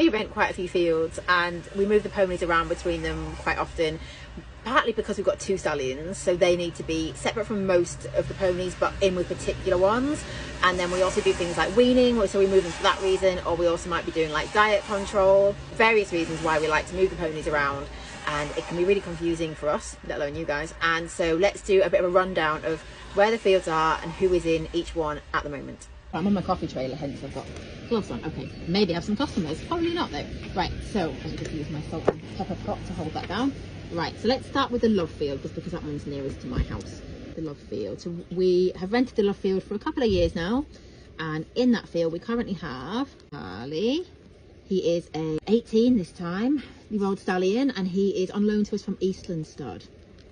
We rent quite a few fields and we move the ponies around between them quite often, partly because we've got 2 stallions, so they need to be separate from most of the ponies but in with particular ones. And then we also do things like weaning, so we move them for that reason, or we also might be doing like diet control, various reasons why we like to move the ponies around, and it can be really confusing for us, let alone you guys. And so let's do a bit of a rundown of where the fields are and who is in each one at the moment. I'm on my coffee trailer, hence I've got gloves on. Okay, maybe I have some customers, probably not though. Right, so let me just use my salt and pepper pot to hold that down. Right, so let's start with the love field, just because that one's nearest to my house. The love field. So we have rented the love field for a couple of years now, and in that field we currently have Charlie. He is a 18 this time, year old stallion, and he is on loan to us from Eastland Stud.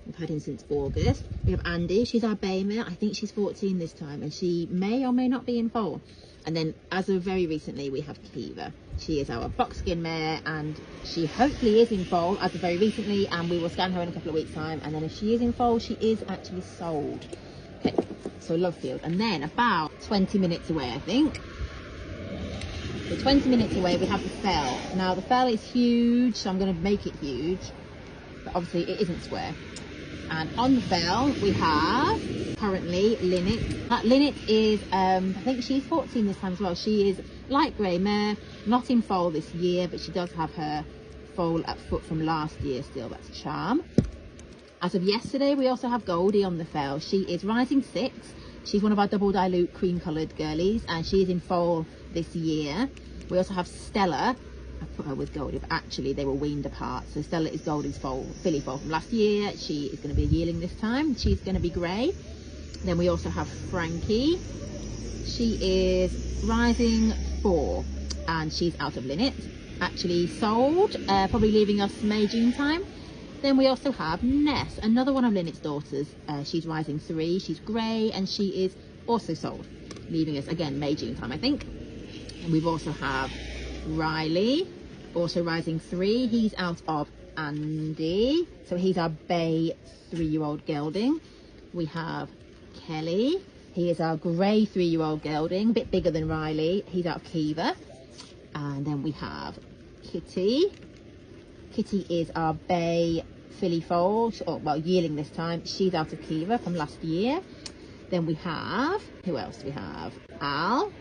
We've had him since August. We have Andy, she's our bay mare. I think she's 14 this time, and she may or may not be in foal. And then as of very recently, we have Kiva. She is our buckskin mare, and she hopefully is in foal as of very recently, and we will scan her in a couple of weeks time. And then if she is in foal, she is actually sold. Okay, so love field. And then about 20 minutes away, I think. So 20 minutes away, we have the fell. Now the fell is huge, so I'm going to make it huge, but obviously it isn't square. And on the fell, we have currently Linnet. That Linnet is, I think she's 14 this time as well. She is light grey mare, not in foal this year, but she does have her foal at foot from last year still. That's a charm. As of yesterday, we also have Goldie on the fell. She is rising 6. She's one of our double dilute cream coloured girlies, and she is in foal this year. We also have Stella. I put her with Goldie, but actually they were weaned apart. So Stella is Goldie's foal, filly foal from last year. She is going to be a yearling this time. She's going to be grey. Then we also have Frankie. She is rising 4, and she's out of Linnet. Actually sold, probably leaving us May, June time. Then we also have Ness, another one of Linnet's daughters. She's rising 3, she's grey, and she is also sold, leaving us again May, June time, I think. And we've also have Riley, also rising 3. He's out of Andy, so he's our bay 3-year-old gelding. We have Kelly. He is our grey 3-year-old gelding, a bit bigger than Riley. He's out of Kiva. And then we have Kitty. Kitty is our bay filly foal, or well, yearling this time. She's out of Kiva from last year. Then we have, who else do we have? Al.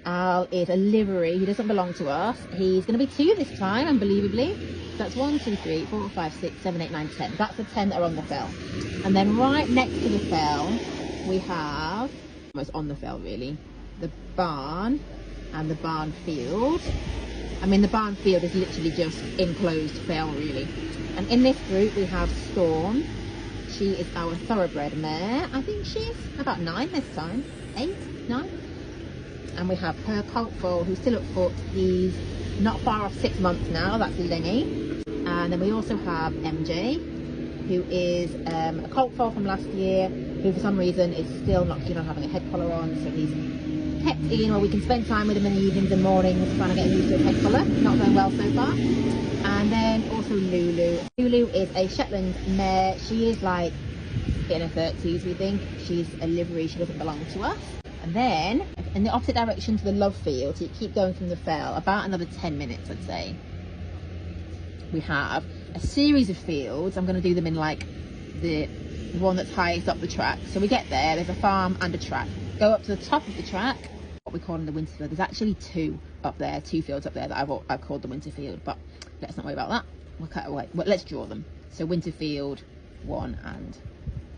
Al is a livery. He doesn't belong to us. He's going to be 2 this time, unbelievably. So that's 1, 2, 3, 4, 5, 6, 7, 8, 9, 10. That's the 10 that are on the fell. And then right next to the fell, we have, almost on the fell really, the barn and the barn field. I mean, the barn field is literally just enclosed fell really. And in this group, we have Storm. She is our thoroughbred mare. I think she's about 9 this time. 8, 9. And we have her colt foal, who's still at foot. He's not far off 6 months now. That's Lenny. And then we also have MJ, who is a colt foal from last year, who for some reason is still not keen on having a head collar on. So he's kept in, where we can spend time with him in the evenings and mornings trying to get used to a head collar. Not going well so far. And then also Lulu. Lulu is a Shetland mare. She is like in her 30s, we think. She's a livery. She doesn't belong to us. And then in the opposite direction to the love field, so you keep going from the fell, about another 10 minutes, I'd say, we have a series of fields. I'm going to do them in like the one that's highest up the track. So we get there, there's a farm and a track. Go up to the top of the track, what we call in the winter field. There's actually 2 up there, 2 fields up there that I've called the winter field, but let's not worry about that. We'll cut away. Well, let's draw them. So winter field 1 and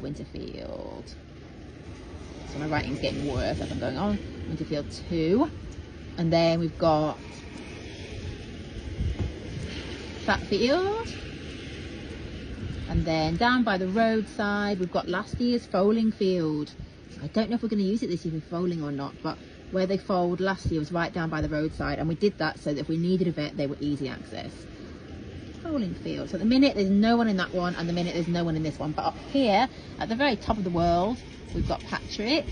winter field. So my writing's getting worse as I'm going on. Winter field 2. And then we've got that field. And then down by the roadside, we've got last year's foaling field. I don't know if we're going to use it this year for foaling or not, but where they foaled last year was right down by the roadside. And we did that so that if we needed a vet, they were easy access. Foaling field. So at the minute, there's no one in that one, and the minute there's no one in this one. But up here, at the very top of the world, we've got Patrick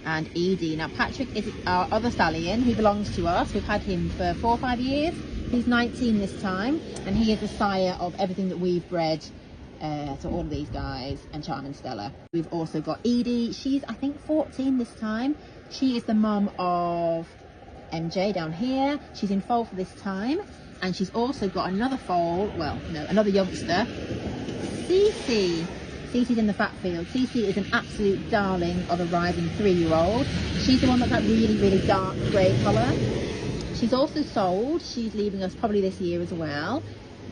and Edie. Now Patrick is our other stallion who belongs to us. We've had him for 4 or 5 years. He's 19 this time, and he is the sire of everything that we've bred. So all of these guys, and Charm and Stella. We've also got Edie. She's, I think, 14 this time. She is the mum of MJ down here. She's in foal for this time. And she's also got another foal, well, no, another youngster, Cece. Cece's in the fat field. Cece is an absolute darling of a rising 3-year-old. She's the one that's that really, really dark grey colour. She's also sold. She's leaving us probably this year as well.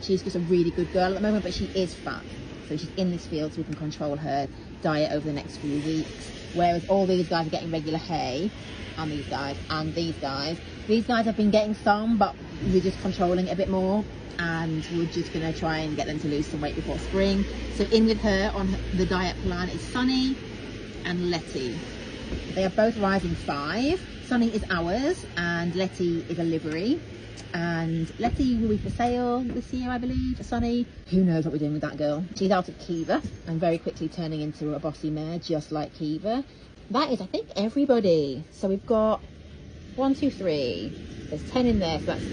She's just a really good girl at the moment, but she is fat. So she's in this field so we can control her diet over the next few weeks. Whereas all these guys are getting regular hay, and these guys, and these guys. These guys have been getting some, but we're just controlling it a bit more. And we're just going to try and get them to lose some weight before spring. So in with her on the diet plan is Sunny and Letty. They are both rising 5. Sunny is ours and Letty is a livery. And Letty will be for sale this year, I believe. Sunny, who knows what we're doing with that girl. She's out of Kiva and very quickly turning into a bossy mare, just like Kiva. That is, I think, everybody. So we've got 1, 2, 3. There's 10 in there, so that's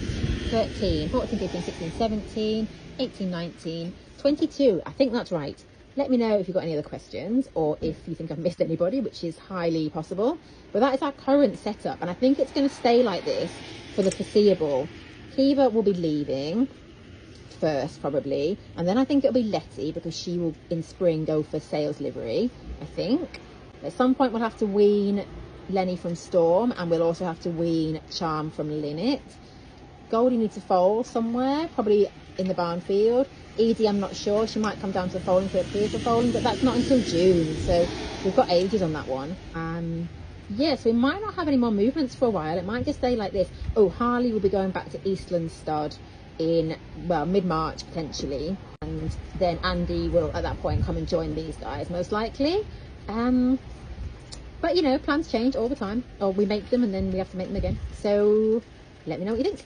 13, 14, 15, 16, 17, 18, 19, 22. I think that's right. Let me know if you've got any other questions or if you think I've missed anybody, which is highly possible. But that is our current setup, and I think it's going to stay like this for the foreseeable. Kiva will be leaving first, probably, and then I think it'll be Letty, because she will, in spring, go for sales livery, I think. At some point, we'll have to wean Lenny from Storm, and we'll also have to wean Charm from Linnet. Goldie needs a foal somewhere, probably in the barn field. Edie, I'm not sure. She might come down to the foaling to appear for foaling, but that's not until June, so we've got ages on that one. Yeah, so we might not have any more movements for a while. It might just stay like this. Oh, Harley will be going back to Eastland Stud in, well, mid-March potentially, and then Andy will at that point come and join these guys most likely. But you know, plans change all the time, or we make them and then we have to make them again. So let me know what you think.